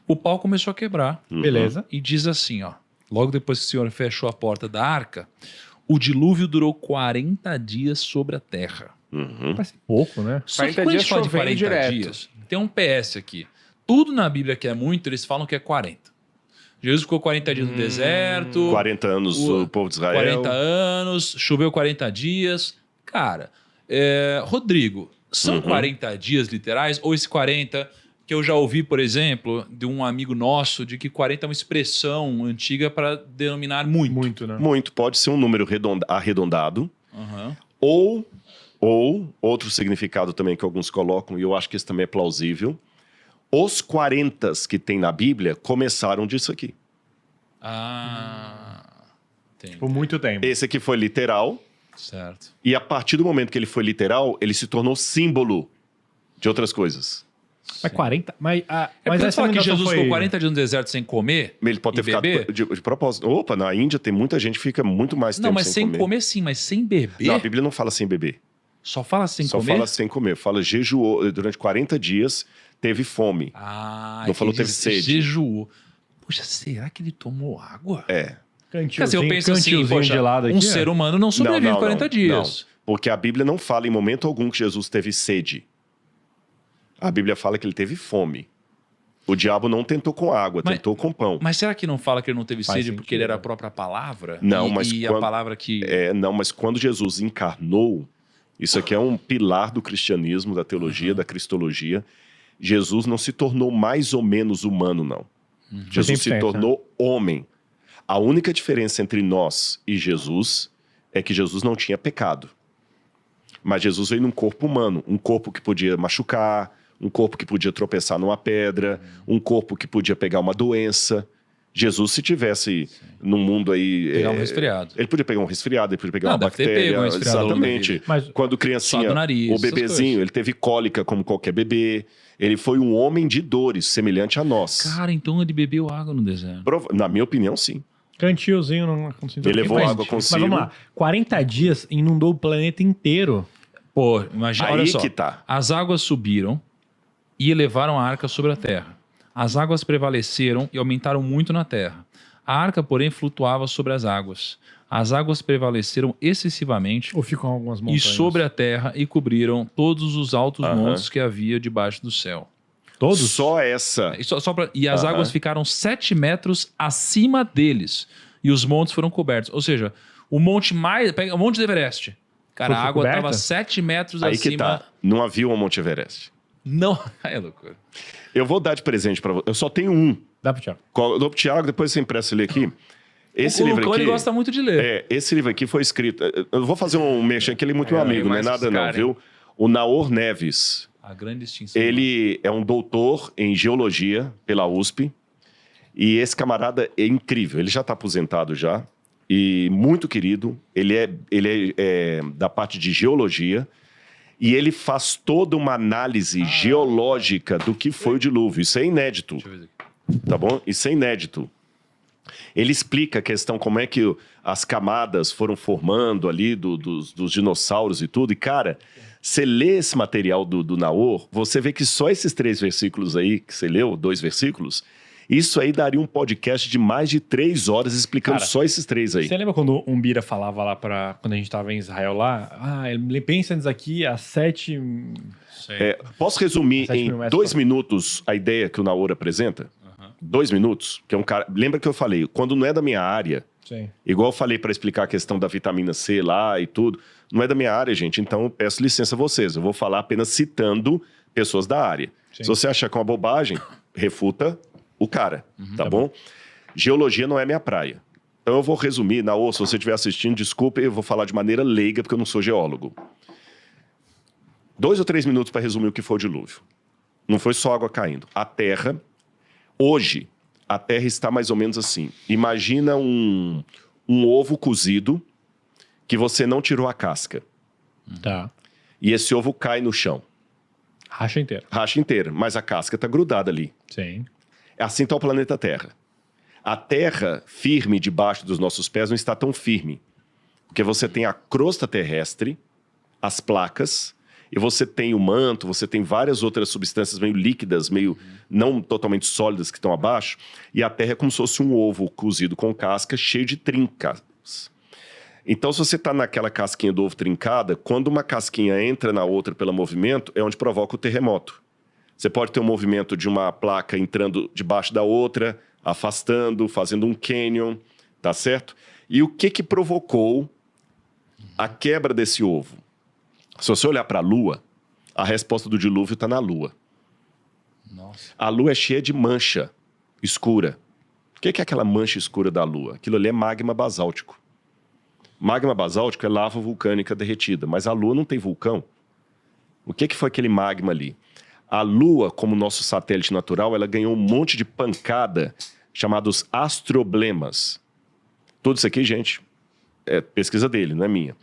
O pau começou a quebrar. Beleza. E diz assim, ó. Logo depois que o Senhor fechou a porta da arca, o dilúvio durou 40 dias sobre a terra. Parece pouco, né? Só que 40 quando a gente dias fala de chovendo 40 direto. dias, tem um PS aqui. Tudo na Bíblia que é muito, eles falam que é 40. Jesus ficou 40 dias no deserto. 40 anos o povo de Israel. 40 anos, choveu 40 dias. Cara, Rodrigo, são 40 dias literais? Ou esse 40 que eu já ouvi, por exemplo, de um amigo nosso, de que 40 é uma expressão antiga para denominar muito. Muito, né? Muito, pode ser um número arredondado. Aham. Ou outro significado também que alguns colocam, e eu acho que isso também é plausível, os 40 que tem na Bíblia começaram disso aqui. Entendi. Por muito tempo. Esse aqui foi literal, Certo. e a partir do momento que ele foi literal, ele se tornou símbolo de outras coisas. Mas 40... Mas, É mas porque essa falar que ligação Jesus foi... ficou 40 dias no deserto sem comer. Ele pode ter e ficado beber? de propósito. Opa, na Índia tem muita gente que fica muito mais tempo Não, mas sem comer. comer sim, mas sem beber. Não, a Bíblia não fala sem beber. Só fala sem Só comer? fala sem comer. Fala jejuou durante 40 dias, teve fome. Não Não falou teve sede. Jejuou. Poxa, será que ele tomou água? É. Quer dizer, eu penso assim, cantilzinho poxa, gelado aqui, um ser humano não sobrevive 40 dias. Não, porque a Bíblia não fala em momento algum que Jesus teve sede. A Bíblia fala que ele teve fome. O diabo não tentou com água, tentou com pão. Mas será que não fala que ele não teve Faz sede sentido, porque ele era a né? própria palavra? Não, e, mas e quando- a palavra que... Não, mas quando Jesus encarnou, isso aqui é um pilar do cristianismo, da teologia, da cristologia. Jesus não se tornou mais ou menos humano, não. Jesus se 100%, tornou homem. A única diferença entre nós e Jesus é que Jesus não tinha pecado. Mas Jesus veio num corpo humano, um corpo que podia machucar, um corpo que podia tropeçar numa pedra, um corpo que podia pegar uma doença. Jesus, se tivesse num mundo aí... Pegar um resfriado. Ele podia pegar um resfriado, ele podia pegar uma deve ter bactéria. pego um resfriado ao longo da Exatamente. vida. Mas- Quando Só criancinha, do nariz, o essas bebezinho, coisas. ele teve cólica como qualquer bebê. Ele foi um homem de dores, semelhante a nós. Cara, então ele bebeu água no deserto. Na minha opinião, sim. Cantilzinho não aconteceu. Ele levou Mas- água consigo. Mas vamos lá. 40 dias inundou o planeta inteiro. Pô, imagina, Aí olha só. que tá. As águas subiram e elevaram a arca sobre a terra. As águas prevaleceram e aumentaram muito na terra. A arca, porém, flutuava sobre as águas. As águas prevaleceram excessivamente Ou ficam algumas e montanhas? sobre a terra e cobriram todos os altos montes que havia debaixo do céu. Todos? Só essa. E as águas ficaram 7 metros acima deles. E os montes foram cobertos. Ou seja, o monte mais... Pega o Monte do Everest. Cara, Foi a água coberta? estava 7 metros Aí acima... que tá. Não havia um Monte Everest. Não, é loucura. Eu vou dar de presente pra você. Eu só tenho um. Dá pro Thiago. Eu dou pro Thiago, depois você empresta ele aqui. Esse o livro Lucão, aqui... ele gosta muito de ler. Esse livro aqui foi escrito... Eu vou fazer um mexer aqui, ele é muito meu amigo, não é mas nada esse não, cara, viu? O Naor Neves. A grande extinção. Ele é um doutor em geologia pela USP. E esse camarada é incrível. Ele já está aposentado já. E muito querido. Ele é da parte de geologia. E ele faz toda uma análise geológica do que foi o dilúvio. Isso é inédito. Deixa eu ver aqui. Tá bom? Isso é inédito. Ele explica a questão, como é que as camadas foram formando ali dos dinossauros e tudo. E, cara, você lê esse material do Naor, você vê que só esses 3 versículos aí, que você leu, 2 versículos, isso aí daria um podcast de mais de 3 horas explicando Cara, só esses 3 aí. Você lembra quando o Umbira falava lá quando a gente tava em Israel lá? Ele pensa nisso aqui a 7... Sei. Posso resumir 7 em mil metros 2 minutos a ideia que o Naor apresenta? 2 minutos? Que é um cara... Lembra que eu falei, quando não é da minha área... Sim. Igual eu falei para explicar a questão da vitamina C lá e tudo, não é da minha área, gente, então eu peço licença a vocês. Eu vou falar apenas citando pessoas da área. Sim. Se você achar que é uma bobagem, refuta o cara, tá bom? Geologia não é minha praia. Então eu vou resumir, Naor, se você estiver assistindo, desculpe, eu vou falar de maneira leiga, porque eu não sou geólogo. 2 ou 3 minutos para resumir o que foi o dilúvio. Não foi só água caindo. A Terra, hoje, a Terra está mais ou menos assim. Imagina um ovo cozido que você não tirou a casca. Tá. E esse ovo cai no chão. Racha inteiro. Racha inteira, mas a casca está grudada ali. Sim. Assim está o planeta Terra. A Terra firme debaixo dos nossos pés não está tão firme. Porque você tem a crosta terrestre, as placas, e você tem o manto, você tem várias outras substâncias meio líquidas, meio não totalmente sólidas que estão abaixo, e a Terra é como se fosse um ovo cozido com casca, cheio de trincas. Então, se você está naquela casquinha do ovo trincada, quando uma casquinha entra na outra pelo movimento, é onde provoca o terremoto. Você pode ter um movimento de uma placa entrando debaixo da outra, afastando, fazendo um canyon, tá certo? E o que provocou a quebra desse ovo? Se você olhar para a Lua, a resposta do dilúvio está na Lua. Nossa. A Lua é cheia de mancha escura. O que é aquela mancha escura da Lua? Aquilo ali é magma basáltico. Magma basáltico é lava vulcânica derretida, mas a Lua não tem vulcão. O que foi aquele magma ali? A Lua, como nosso satélite natural, ela ganhou um monte de pancada chamados astroblemas. Tudo isso aqui, gente, é pesquisa dele, não é minha.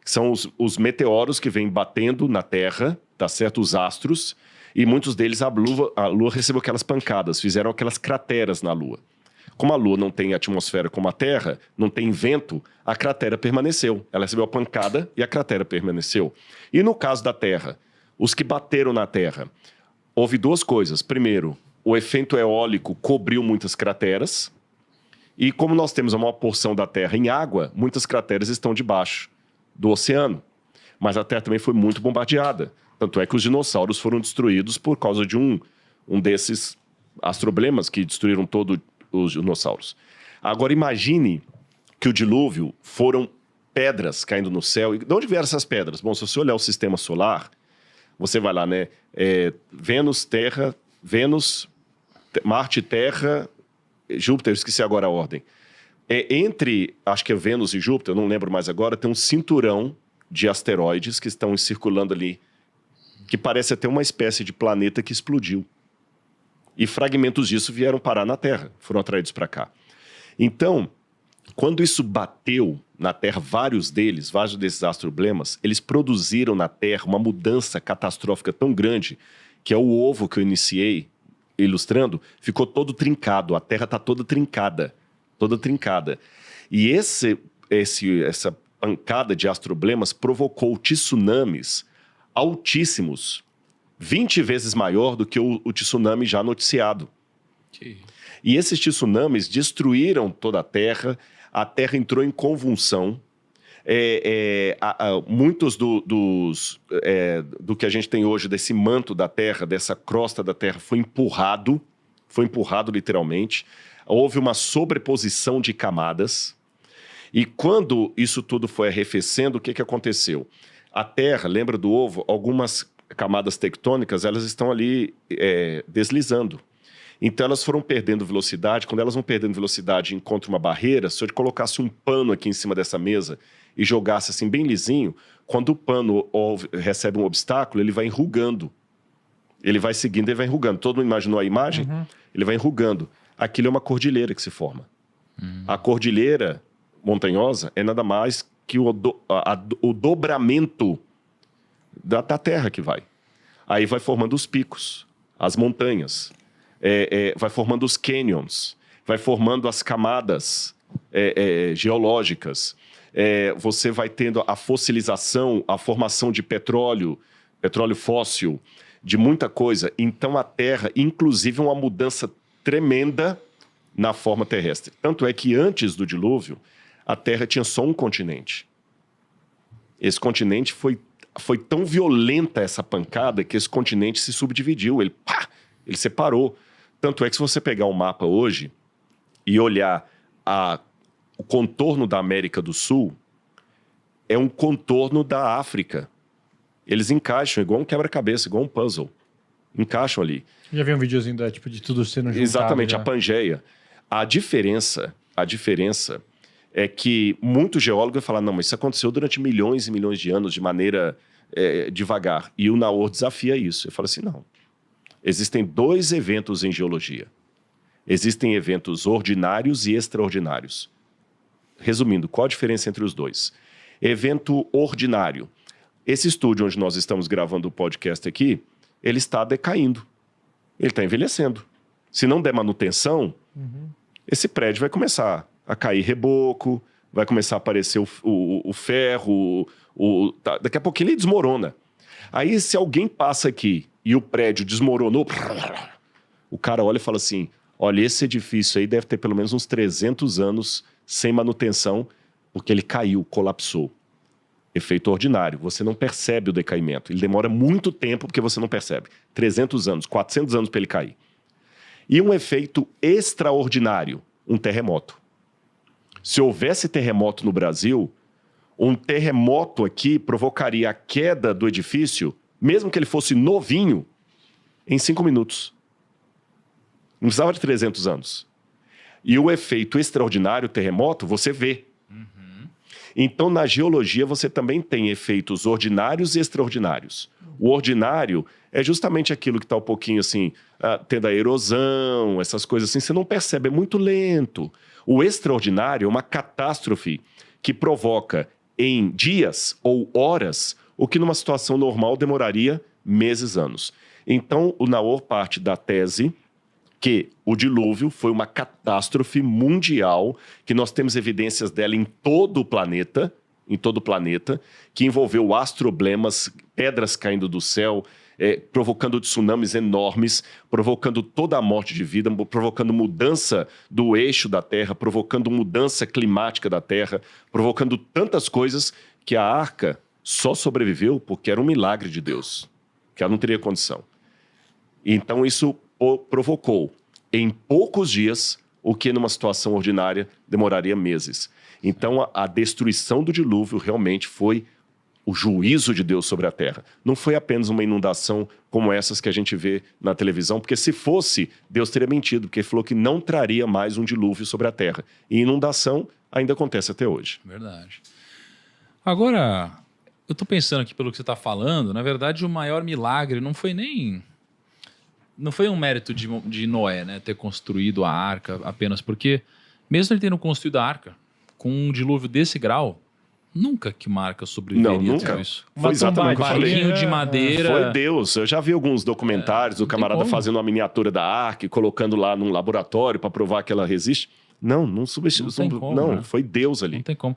São os meteoros que vêm batendo na Terra, tá certo? Os astros, e muitos deles a Lua recebeu aquelas pancadas, fizeram aquelas crateras na Lua. Como a Lua não tem atmosfera como a Terra, não tem vento, a cratera permaneceu. Ela recebeu a pancada e a cratera permaneceu. E no caso da Terra, os que bateram na Terra, houve duas coisas. Primeiro, o efeito eólico cobriu muitas crateras. E como nós temos a maior porção da Terra em água, muitas crateras estão debaixo do oceano. Mas a Terra também foi muito bombardeada. Tanto é que os dinossauros foram destruídos por causa de um desses astroblemas que destruíram todos os dinossauros. Agora imagine que o dilúvio foram pedras caindo no céu. E de onde vieram essas pedras? Bom, se você olhar o sistema solar, você vai lá, né? Vênus, Marte, Terra, Júpiter, eu esqueci agora a ordem. Entre, acho que é Vênus e Júpiter, eu não lembro mais agora, tem um cinturão de asteroides que estão circulando ali, que parece até uma espécie de planeta que explodiu. E fragmentos disso vieram parar na Terra, foram atraídos para cá. Então, quando isso bateu na Terra, vários desses astroblemas, eles produziram na Terra uma mudança catastrófica tão grande que é o ovo que eu iniciei ilustrando, ficou todo trincado, a Terra está toda trincada. E essa pancada de astroblemas provocou tsunamis altíssimos, 20 vezes maior do que o tsunami já noticiado. E esses tsunamis destruíram toda a Terra entrou em convulsão. Muitos do que a gente tem hoje, desse manto da Terra, dessa crosta da Terra, foi empurrado literalmente. Houve uma sobreposição de camadas. E quando isso tudo foi arrefecendo, o que aconteceu? A Terra, lembra do ovo? Algumas camadas tectônicas, elas estão ali deslizando. Então elas foram perdendo velocidade. Quando elas vão perdendo velocidade e encontram uma barreira, se eu colocasse um pano aqui em cima dessa mesa e jogasse assim bem lisinho, quando o pano recebe um obstáculo, ele vai enrugando. Ele vai seguindo, ele vai enrugando. Todo mundo imaginou a imagem? Uhum. Ele vai enrugando. Aquilo é uma cordilheira que se forma. A cordilheira montanhosa é nada mais que o dobramento da Terra que vai. Aí vai formando os picos, as montanhas, vai formando os canyons, vai formando as camadas geológicas. Você vai tendo a fossilização, a formação de petróleo fóssil, de muita coisa. Então a Terra, inclusive, uma mudança tremenda na forma terrestre. Tanto é que antes do dilúvio, a Terra tinha só um continente. Esse continente foi tão violenta essa pancada que esse continente se subdividiu, ele separou. Tanto é que se você pegar um mapa hoje e olhar o contorno da América do Sul, é um contorno da África. Eles encaixam igual um quebra-cabeça, igual um puzzle. Encaixam ali. Já vi um videozinho de tudo sendo juntado. Exatamente, já. A Pangeia. A diferença é que muitos geólogos vão falar, não, mas isso aconteceu durante milhões e milhões de anos de maneira devagar. E o Naor desafia isso. Ele fala assim, não. Existem dois eventos em geologia. Existem eventos ordinários e extraordinários. Resumindo, qual a diferença entre os dois? Evento ordinário. Esse estúdio onde nós estamos gravando o podcast aqui, ele está decaindo. Ele está envelhecendo. Se não der manutenção, esse prédio vai começar a cair reboco, vai começar a aparecer o ferro, daqui a pouquinho ele desmorona. Aí, se alguém passa aqui e o prédio desmoronou, o cara olha e fala assim, olha, esse edifício aí deve ter pelo menos uns 300 anos sem manutenção, porque ele caiu, colapsou. Efeito ordinário, você não percebe o decaimento. Ele demora muito tempo porque você não percebe. 300 anos, 400 anos para ele cair. E um efeito extraordinário, um terremoto. Se houvesse terremoto no Brasil, um terremoto aqui provocaria a queda do edifício, mesmo que ele fosse novinho, em 5 minutos. Não precisava de 300 anos. E o efeito extraordinário, terremoto, você vê. Então, na geologia, você também tem efeitos ordinários e extraordinários. O ordinário é justamente aquilo que está um pouquinho assim, tendo a erosão, essas coisas assim, você não percebe, é muito lento. O extraordinário é uma catástrofe que provoca em dias ou horas o que numa situação normal demoraria meses, anos. Então, o Naor parte da tese que o dilúvio foi uma catástrofe mundial, que nós temos evidências dela em todo o planeta, que envolveu astroblemas, pedras caindo do céu, provocando tsunamis enormes, provocando toda a morte de vida, provocando mudança do eixo da Terra, provocando mudança climática da Terra, provocando tantas coisas que a arca só sobreviveu porque era um milagre de Deus, que ela não teria condição. Então isso provocou em poucos dias o que numa situação ordinária demoraria meses. Então a destruição do dilúvio realmente foi o juízo de Deus sobre a terra. Não foi apenas uma inundação como essas que a gente vê na televisão, porque se fosse, Deus teria mentido, porque ele falou que não traria mais um dilúvio sobre a terra. E inundação ainda acontece até hoje. Verdade. Agora, eu estou pensando aqui pelo que você está falando, na verdade o maior milagre não foi um mérito de Noé, né, ter construído a arca apenas porque, mesmo ele tendo construído a arca com um dilúvio desse grau, nunca que uma arca sobreviveria. Não, nunca. A isso. Foi exatamente o que eu falei. Barquinho de madeira. Foi Deus. Eu já vi alguns documentários do camarada fazendo uma miniatura da arca e colocando lá num laboratório para provar que ela resiste. Não substituiu. Não, né? foi Deus ali. Não tem como.